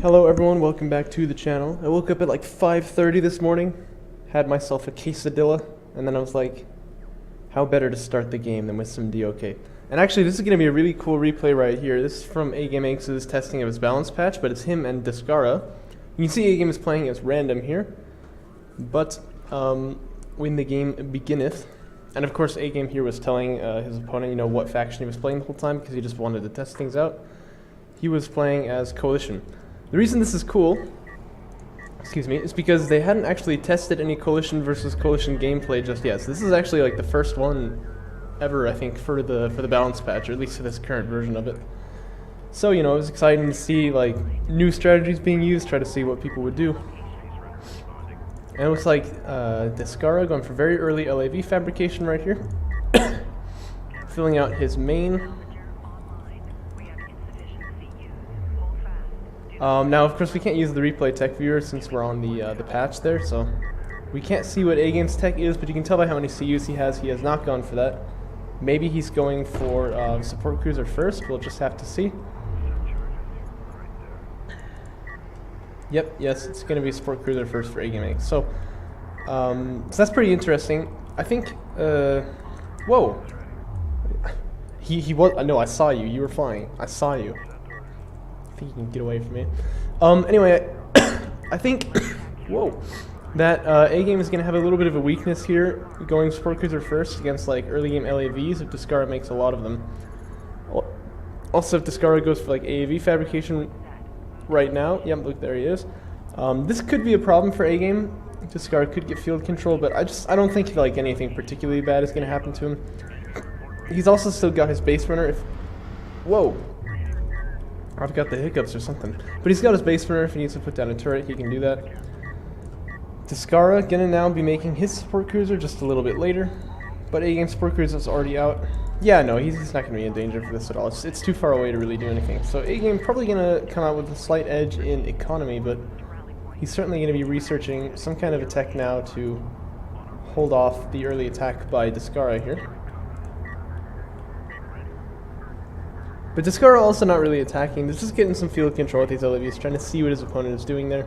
Hello everyone, welcome back to the channel. I woke up at like 5:30 this morning, had myself a quesadilla, and then I was like, how better to start the game than with some DOK. And actually this is going to be a really cool replay right here. This is from AGameAnx's testing of his balance patch, but it's him and Descara. You can see A-Game is playing as random here, but when the game beginneth, and of course A-Game here was telling his opponent, you know, what faction he was playing the whole time because he just wanted to test things out. He was playing as Coalition. The reason this is cool, is because they hadn't actually tested any Coalition versus Coalition gameplay just yet. So this is actually like the first one ever, I think, for the balance patch, or at least for this current version of it. So, you know, it was exciting to see like new strategies being used, try to see what people would do. And it looks like Descara going for very early LAV fabrication right here, filling out his main. Now, of course, we can't use the replay tech viewer since we're on the patch there, so we can't see what A-Game's tech is, but you can tell by how many CUs he has. He has not gone for that. Maybe he's going for support cruiser first. We'll just have to see. Yep, yes, it's going to be support cruiser first for AGameAnx. So that's pretty interesting. I think. Whoa. He was. No, I saw you. You were flying. I saw you. I think you can get away from me. Anyway, I think, whoa, that A-Game is going to have a little bit of a weakness here, going support cruiser first against like early game LAVs if Descara makes a lot of them. Also, if Descara goes for like AAV fabrication right now, yep, look, there he is. This could be a problem for A-Game. Descara could get field control, but I don't think like anything particularly bad is going to happen to him. He's also still got his base runner. Whoa. I've got the hiccups or something. But he's got his base runner. If he needs to put down a turret, he can do that. Descara gonna now be making his support cruiser just a little bit later. But A-Game support cruiser is already out. Yeah, no, he's not gonna be in danger for this at all. It's too far away to really do anything. So A-Game probably gonna come out with a slight edge in economy, but he's certainly gonna be researching some kind of a tech now to hold off the early attack by Descara here. But Descara also not really attacking, he's just getting some field control with these LAVs, trying to see what his opponent is doing there.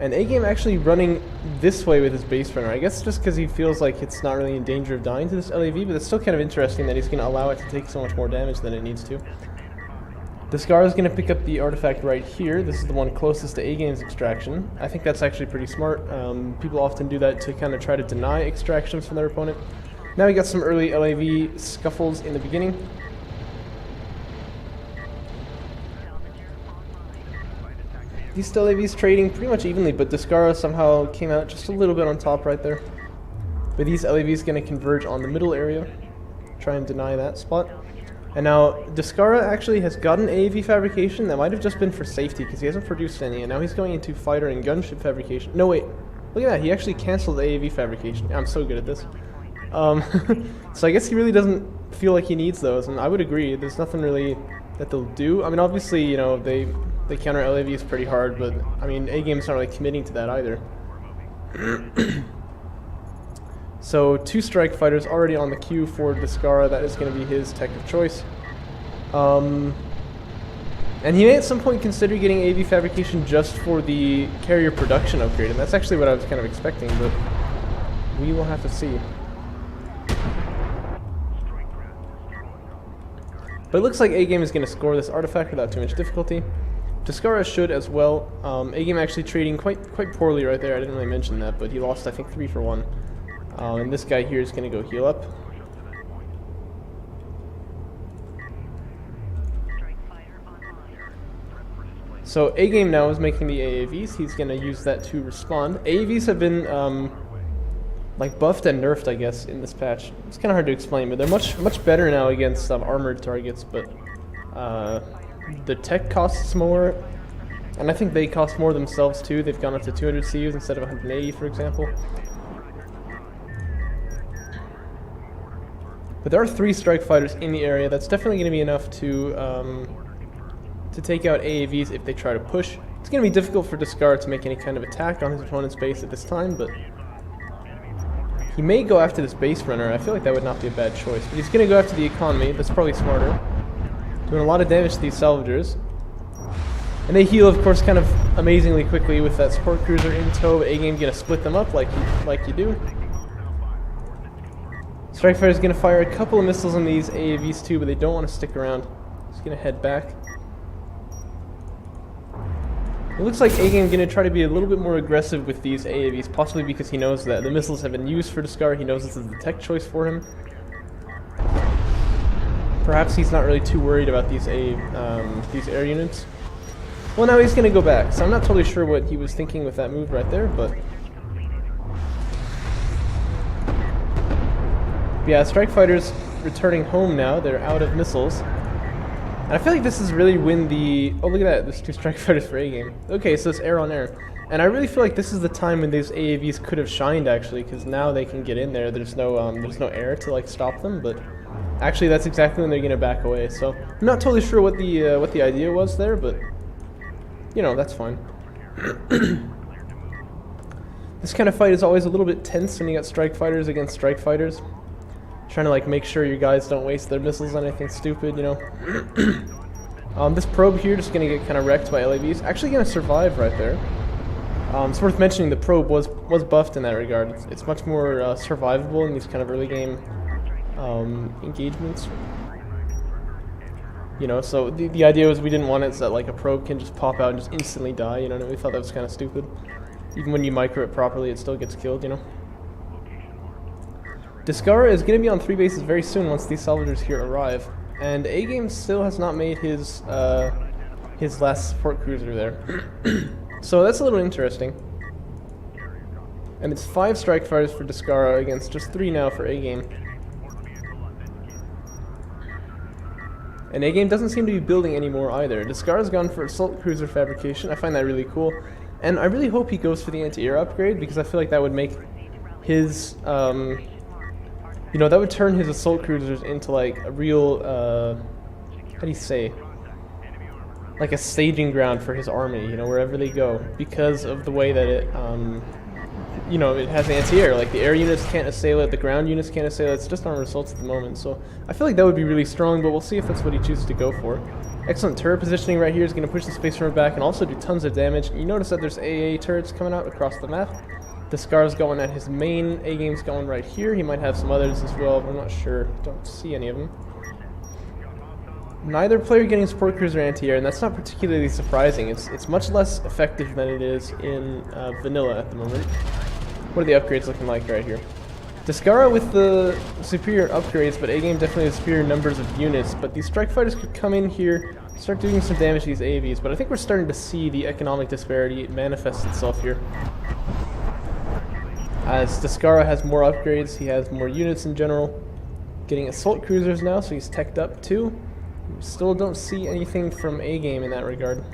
And A-Game actually running this way with his base runner, I guess just because he feels like it's not really in danger of dying to this LAV, but it's still kind of interesting that he's going to allow it to take so much more damage than it needs to. Descara is going to pick up the artifact right here. This is the one closest to A-Game's extraction. I think that's actually pretty smart. People often do that to kind of try to deny extractions from their opponent. Now we got some early LAV scuffles in the beginning. These LAVs trading pretty much evenly, but Descara somehow came out just a little bit on top right there. But these LAVs going to converge on the middle area, try and deny that spot. And now Descara actually has got an AAV fabrication that might have just been for safety because he hasn't produced any, and now he's going into fighter and gunship fabrication. No, wait, look at that, he actually canceled the AAV fabrication. I'm so good at this. So I guess he really doesn't feel like he needs those, and I would agree. There's nothing really that they'll do. I mean, obviously, you know, they counter LAVs pretty hard, but I mean, A-Game's not really committing to that either. So 2 strike fighters already on the queue for Descara. That is going to be his tech of choice. And he may at some point consider getting AV fabrication just for the carrier production upgrade, and that's actually what I was kind of expecting, but we will have to see. But it looks like A-Game is going to score this artifact without too much difficulty. Descara should as well. A-Game actually trading quite poorly right there. I didn't really mention that, but he lost, I think, 3 for 1. And this guy here is going to go heal up. So A-Game now is making the AAVs. He's going to use that to respond. AAVs have been like buffed and nerfed, I guess, in this patch. It's kind of hard to explain, but they're much better now against armored targets, but the tech costs more, and I think they cost more themselves too. They've gone up to 200 CUs instead of 180, for example. But there are 3 strike fighters in the area. That's definitely going to be enough to take out AAVs if they try to push. It's going to be difficult for Descara to make any kind of attack on his opponent's base at this time, but he may go after this base runner. I feel like that would not be a bad choice, but he's going to go after the economy. That's probably smarter. Doing a lot of damage to these salvagers. And they heal, of course, kind of amazingly quickly with that support cruiser in tow. A-Game gonna split them up like you do. Strike Fighter's gonna fire a couple of missiles on these AAVs too, but they don't want to stick around. He's gonna head back. It looks like A-Game gonna try to be a little bit more aggressive with these AAVs, possibly because he knows that the missiles have been used for Descara. He knows this is the tech choice for him. Perhaps he's not really too worried about these air units. Well, now he's gonna go back, so I'm not totally sure what he was thinking with that move right there, but yeah, Strike Fighter's returning home now. They're out of missiles. And I feel like this is really when the... Oh, look at that. There's 2 Strike Fighters for A-Game. Okay, so it's air on air. And I really feel like this is the time when these AAVs could have shined, actually, because now they can get in there. There's no air to, like, stop them, but actually that's exactly when they're going to back away. So I'm not totally sure what the idea was there, but, you know, that's fine. This kind of fight is always a little bit tense when you got Strike Fighters against Strike Fighters. Trying to, like, make sure your guys don't waste their missiles on anything stupid, you know. This probe here just gonna get kind of wrecked by LAVs. Actually gonna survive right there. It's worth mentioning the probe was buffed in that regard. It's much more survivable in these kind of early game engagements. You know, so the idea was we didn't want it so that, like, a probe can just pop out and just instantly die, you know, and we thought that was kind of stupid. Even when you micro it properly, it still gets killed, you know. Descara is going to be on 3 bases very soon once these salvagers here arrive, and A-Game still has not made his last support cruiser there. So that's a little interesting. And it's 5 Strike Fighters for Descara against just 3 now for A-Game. And A-Game doesn't seem to be building anymore either. Descara's gone for assault cruiser fabrication. I find that really cool. And I really hope he goes for the anti-air upgrade, because I feel like that would make his... you know, that would turn his assault cruisers into, like, a real, how do you say? Like a staging ground for his army, you know, wherever they go. Because of the way that it, you know, it has anti-air. Like, the air units can't assail it, the ground units can't assail it. It's just armor assaults at the moment. So I feel like that would be really strong, but we'll see if that's what he chooses to go for. Excellent turret positioning right here is going to push the Space Marine back and also do tons of damage. You notice that there's AA turrets coming out across the map. Descara's going at his main, A-Game's going right here. He might have some others as well, but I'm not sure. Don't see any of them. Neither player getting support cruiser anti-air, and that's not particularly surprising. It's much less effective than it is in vanilla at the moment. What are the upgrades looking like right here? Descara with the superior upgrades, but A-Game definitely has superior numbers of units. But these Strike Fighters could come in here, start doing some damage to these AVs, but I think we're starting to see the economic disparity manifest itself here. As Descara has more upgrades, he has more units in general. Getting assault cruisers now, so he's teched up too. We still don't see anything from A-Game in that regard.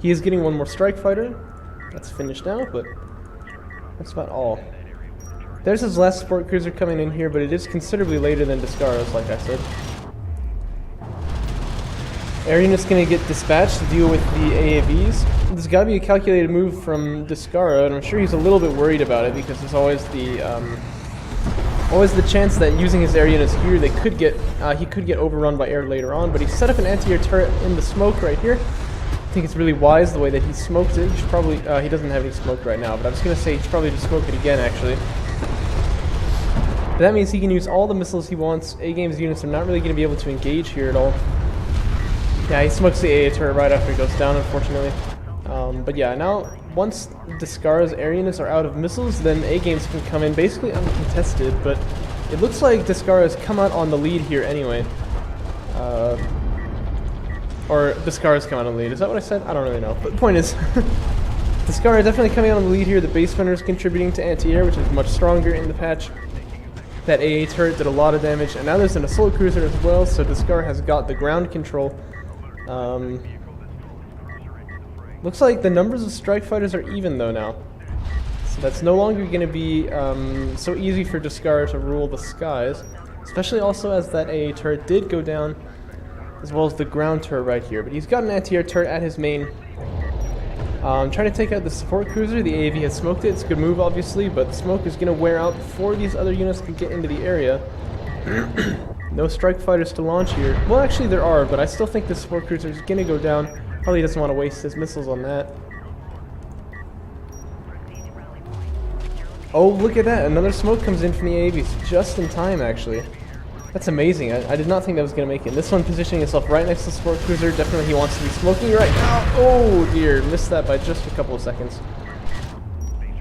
He is getting one more Strike Fighter. That's finished now, but that's about all. There's his last support cruiser coming in here, but it is considerably later than Descara's, like I said. Air unit's going to get dispatched to deal with the AAVs. There's got to be a calculated move from Descara, and I'm sure he's a little bit worried about it because there's always the chance that using his air units here, he could get overrun by air later on. But he set up an anti-air turret in the smoke right here. I think it's really wise the way that he smoked it. He should probably he doesn't have any smoke right now, but I was going to say he should probably just smoke it again actually. But that means he can use all the missiles he wants. A-Game's units are not really going to be able to engage here at all. Yeah, he smokes the AA turret right after he goes down, unfortunately. But yeah, now, once Descara's air units are out of missiles, then A-Games can come in basically uncontested, but it looks like Descara has come out on the lead here anyway. Or Descara's come out on the lead. Is that what I said? I don't really know. But the point is, Descara definitely coming out on the lead here. The base runner is contributing to anti-air, which is much stronger in the patch. That AA turret did a lot of damage, and now there's an assault cruiser as well, so Descara has got the ground control. Looks like the numbers of Strike Fighters are even though now. So that's no longer going to be so easy for Descara to rule the skies. Especially also as that AA turret did go down, as well as the ground turret right here. But he's got an anti-air turret at his main. Trying to take out the support cruiser. The AAV has smoked it. It's a good move obviously, but the smoke is going to wear out before these other units can get into the area. No strike fighters to launch here. Well, actually there are, but I still think this support cruiser is gonna go down. Probably doesn't want to waste his missiles on that. Oh, look at that. Another smoke comes in from the AAVs just in time, actually. That's amazing. I did not think that was going to make it. This one positioning itself right next to the support cruiser. Definitely he wants to be smoking right now. Oh, dear. Missed that by just a couple of seconds.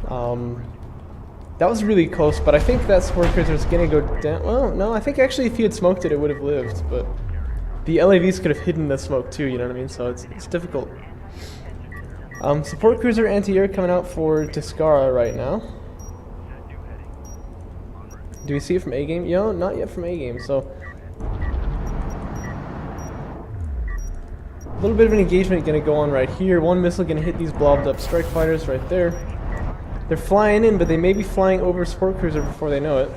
That was really close, but I think that support cruiser is going to go down. Well, no, I think actually if he had smoked it, it would have lived, but the LAVs could have hidden the smoke too, you know what I mean? So it's difficult. Support cruiser anti-air coming out for Descara right now. Do we see it from A-Game? Yo, not yet from A-Game, so a little bit of an engagement going to go on right here. One missile going to hit these blobbed up strike fighters right there. They're flying in, but they may be flying over support cruiser before they know it.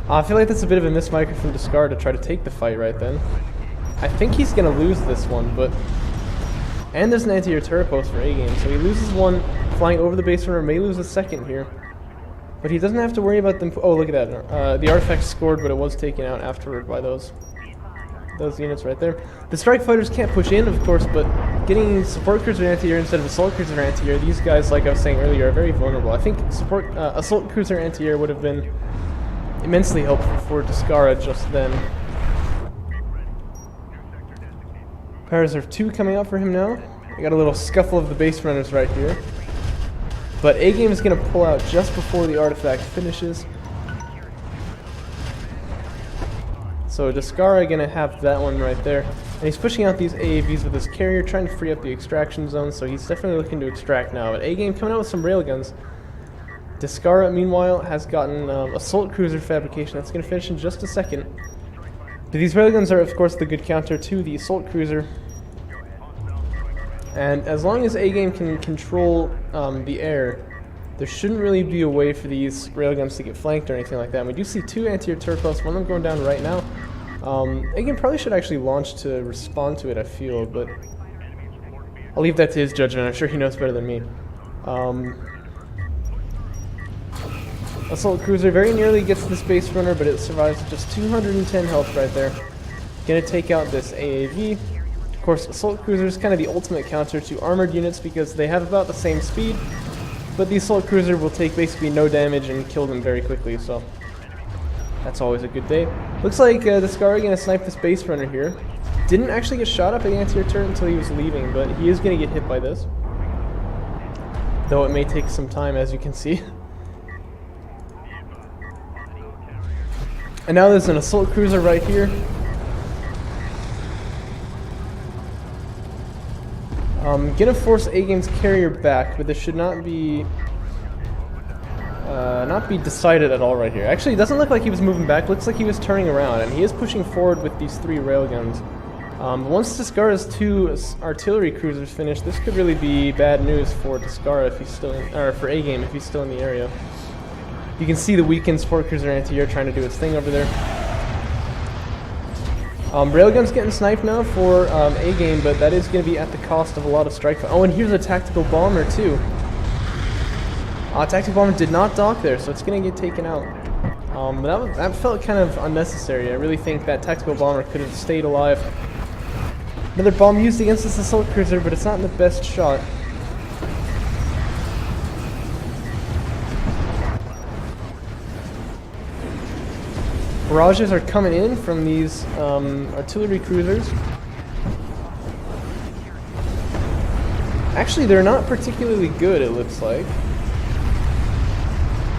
I feel like that's a bit of a mismicro from Descara to try to take the fight right then. I think he's going to lose this one, but... And there's an anti-air turret post for A-Game, so he loses one flying over the base runner, may lose a second here. But he doesn't have to worry about them. Oh, look at that. The artifact scored, but it was taken out afterward by those units right there. The strike fighters can't push in, of course, but getting support cruiser anti-air instead of assault cruiser anti-air, these guys, like I was saying earlier, are very vulnerable. I think assault cruiser anti-air would have been immensely helpful for Descara just then. Power Reserve 2 coming out for him now. We got a little scuffle of the base runners right here. But A-Game is going to pull out just before the artifact finishes. So Descara going to have that one right there. And he's pushing out these AAVs with his carrier, trying to free up the extraction zone, so he's definitely looking to extract now. But A-Game coming out with some railguns. Descara, meanwhile, has gotten assault cruiser fabrication. That's going to finish in just a second. But these railguns are, of course, the good counter to the assault cruiser. And as long as A-Game can control the air, there shouldn't really be a way for these railguns to get flanked or anything like that. And we do see two anti-air turret posts, one of them going down right now. A-Game probably should actually launch to respond to it, I feel, but I'll leave that to his judgment. I'm sure he knows better than me. Assault cruiser very nearly gets the space runner, but it survives with just 210 health right there. Gonna take out this AAV. Of course, assault cruiser is kind of the ultimate counter to armored units because they have about the same speed, but the assault cruiser will take basically no damage and kill them very quickly, so that's always a good day. Looks like Descara gonna snipe this base runner here. Didn't actually get shot up at the anti-air turret until he was leaving, but he is gonna get hit by this. Though it may take some time, as you can see. And now there's an assault cruiser right here. Gonna force A-Game's carrier back, but this should not be decided at all right here. Actually, it doesn't look like he was moving back. Looks like he was turning around, and he is pushing forward with these three railguns. Once Descara's two artillery cruisers finish, this could really be bad news for Descara if he's still in, or for A-Game if he's still in the area. You can see the weakened support cruiser anti-air trying to do its thing over there. Railgun's getting sniped now for A-Game, but that is going to be at the cost of a lot of strike. Oh, and here's a tactical bomber too. Tactical bomber did not dock there, so it's going to get taken out. That felt kind of unnecessary. I really think that tactical bomber could have stayed alive. Another bomb used against this assault cruiser, but it's not the best shot. Barrages are coming in from these artillery cruisers. Actually, they're not particularly good, it looks like.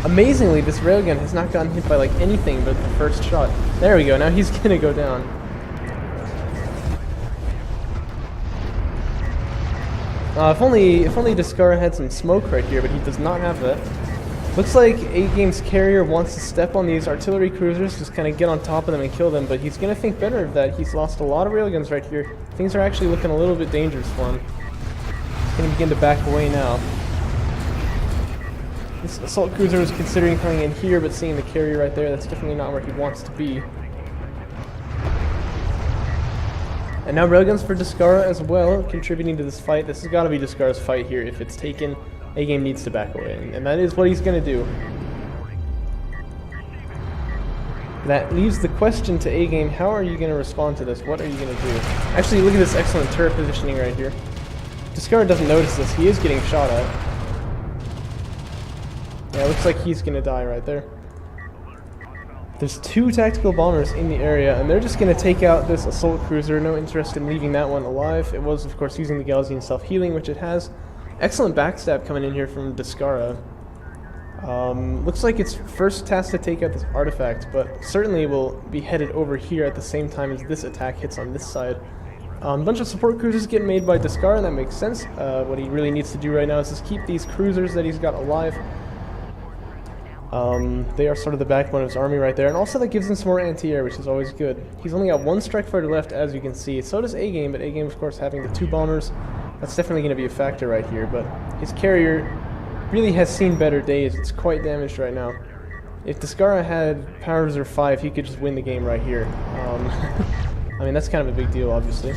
Amazingly, this railgun has not gotten hit by like anything but the first shot. There we go, now he's gonna go down. If only Descara had some smoke right here, but he does not have that. Looks like A-Game's carrier wants to step on these artillery cruisers, just kind of get on top of them and kill them, but he's going to think better of that. He's lost a lot of railguns right here. Things are actually looking a little bit dangerous for him. He's going to begin to back away now. This assault cruiser is considering coming in here, but seeing the carrier right there, that's definitely not where he wants to be. And now railguns for Descara as well, contributing to this fight. This has got to be Descara's fight here. If it's taken, A-Game needs to back away, and that is what he's going to do. That leaves the question to A-Game, how are you going to respond to this? What are you going to do? Actually, look at this excellent turret positioning right here. Descara doesn't notice this. He is getting shot at. Yeah, it looks like he's going to die right there. There's 2 tactical bombers in the area, and they're just going to take out this assault cruiser. No interest in leaving that one alive. It was, of course, using the Gaussian self-healing, which it has. Excellent backstab coming in here from Descara. Looks like it's first tasked to take out this artifact, but certainly will be headed over here at the same time as this attack hits on this side. A bunch of support cruisers getting made by Descara, and that makes sense. What he really needs to do right now is just keep these cruisers that he's got alive. They are sort of the backbone of his army right there, and also that gives him some more anti-air, which is always good. He's only got 1 strike fighter left, as you can see. So does A-Game, but A-Game, of course, having the 2 bombers. That's definitely going to be a factor right here, but his carrier really has seen better days. It's quite damaged right now. If Descara had Power Reserve 5, he could just win the game right here. I mean, that's kind of a big deal, obviously.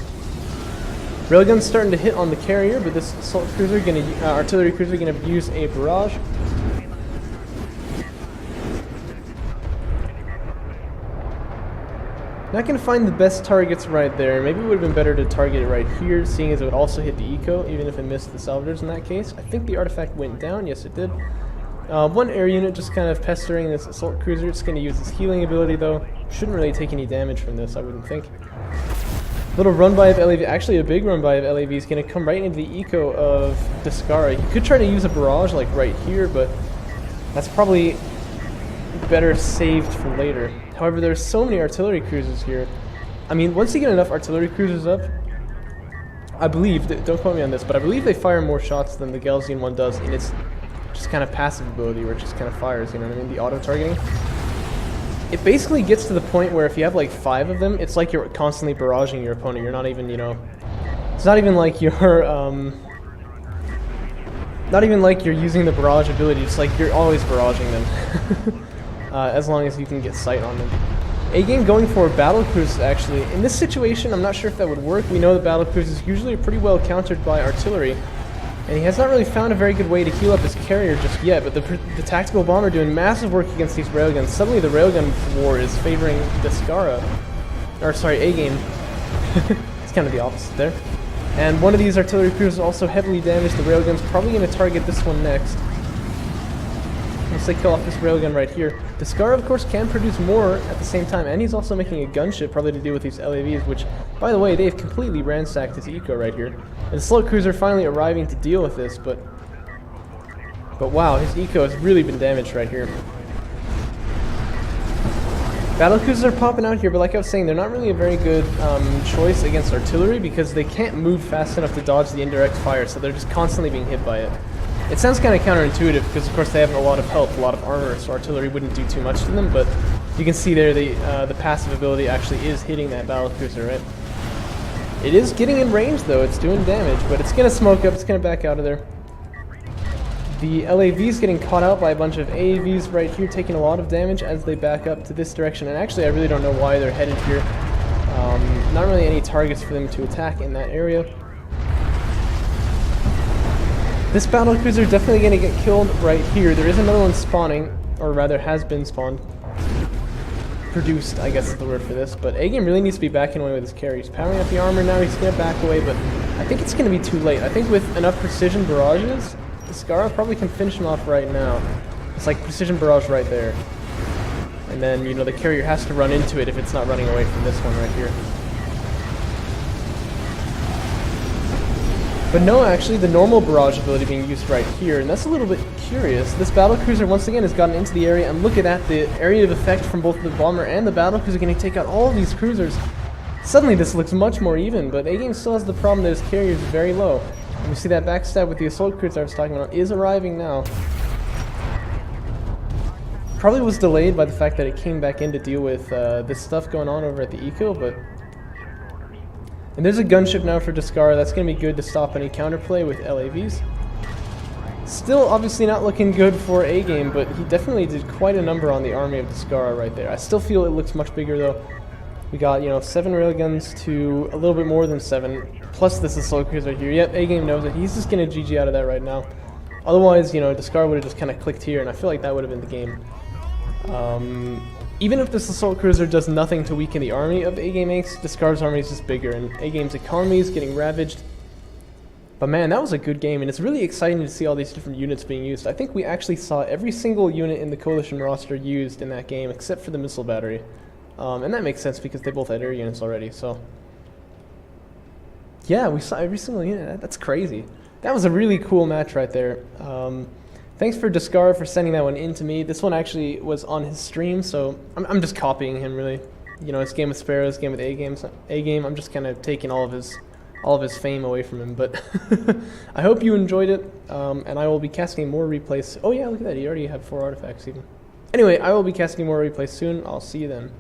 Railgun's starting to hit on the carrier, but this assault cruiser, artillery cruiser, going to use a barrage. Not going to find the best targets right there. Maybe it would have been better to target it right here, seeing as it would also hit the eco, even if it missed the salvagers in that case. I think the artifact went down. Yes, it did. 1 air unit just kind of pestering this assault cruiser. It's going to use its healing ability, though. Shouldn't really take any damage from this, I wouldn't think. Little run-by of LAV. Actually, a big run-by of LAV is going to come right into the eco of Descara. He could try to use a barrage, like right here, but that's probably better saved for later. However, there's so many artillery cruisers here. I mean, once you get enough artillery cruisers up, I believe, don't quote me on this, but I believe they fire more shots than the Gaussian one does in its just kind of passive ability, where it just kind of fires, you know what I mean? The auto-targeting. It basically gets to the point where if you have like 5 of them, it's like you're constantly barraging your opponent. You're not even, you know, it's not even like you're, not even like you're using the barrage ability. It's like you're always barraging them. As long as you can get sight on them. A-Game going for battle cruisers, actually. In this situation, I'm not sure if that would work. We know that battle cruisers usually are pretty well countered by artillery, and he has not really found a very good way to heal up his carrier just yet, but the tactical bomber doing massive work against these railguns. Suddenly the railgun war is favoring Descara. Or, sorry, A-Game. It's kind of the opposite there. And one of these artillery cruisers also heavily damaged. The railgun's probably going to target this one next. Once they kill off this railgun right here. Descara, of course, can produce more at the same time, and he's also making a gunship, probably to deal with these LAVs, which, by the way, they've completely ransacked his eco right here. And the slow cruiser finally arriving to deal with this, but wow, his eco has really been damaged right here. Battle cruisers are popping out here, but like I was saying, they're not really a very good choice against artillery because they can't move fast enough to dodge the indirect fire, so they're just constantly being hit by it. It sounds kind of counterintuitive because, of course, they have a lot of health, a lot of armor, so artillery wouldn't do too much to them, but you can see there the passive ability actually is hitting that battle cruiser, right? It is getting in range, though. It's doing damage, but it's going to smoke up. It's going to back out of there. The LAV's getting caught out by a bunch of AAVs right here, taking a lot of damage as they back up to this direction, and actually, I really don't know why they're headed here. Not really any targets for them to attack in that area. This battle cruiser definitely going to get killed right here. There is another one spawning, or rather has been spawned. Produced, I guess is the word for this. But A-Game really needs to be backing away with his carry. He's powering up the armor now, he's going to back away, but I think it's going to be too late. I think with enough precision barrages, Descara probably can finish him off right now. It's like precision barrage right there. And then, you know, the carrier has to run into it if it's not running away from this one right here. But no, actually, the normal barrage ability being used right here, and that's a little bit curious. This battle cruiser, once again, has gotten into the area, and look at that, the area of effect from both the bomber and the battle cruiser going to take out all of these cruisers. Suddenly, this looks much more even, but A-Game still has the problem that his carrier is very low. And we see that backstab with the assault cruiser I was talking about is arriving now. Probably was delayed by the fact that it came back in to deal with this stuff going on over at the eco, but... And there's a gunship now for Descara. That's going to be good to stop any counterplay with LAVs. Still obviously not looking good for A-Game, but he definitely did quite a number on the army of Descara right there. I still feel it looks much bigger though. We got, you know, 7 railguns to a little bit more than 7, plus this assault cruiser right here. Yep, A-Game knows it. He's just going to GG out of that right now. Otherwise, you know, Descara would have just kind of clicked here, and I feel like that would have been the game. even if this assault cruiser does nothing to weaken the army of AGameAnx, Descara's army is just bigger, and AGame's economy is getting ravaged. But man, that was a good game, and it's really exciting to see all these different units being used. I think we actually saw every single unit in the Coalition roster used in that game, except for the missile battery. And that makes sense because they both had air units already, so... Yeah, we saw every single unit. That's crazy. That was a really cool match right there. Thanks for Descara for sending that one in to me. This one actually was on his stream, so I'm just copying him, really. You know, his game with Sparrows, game with A-Game, I'm just kind of taking all of his fame away from him, but I hope you enjoyed it, and I will be casting more replays. Oh yeah, look at that, you already have 4 artifacts even. Anyway, I will be casting more replays soon. I'll see you then.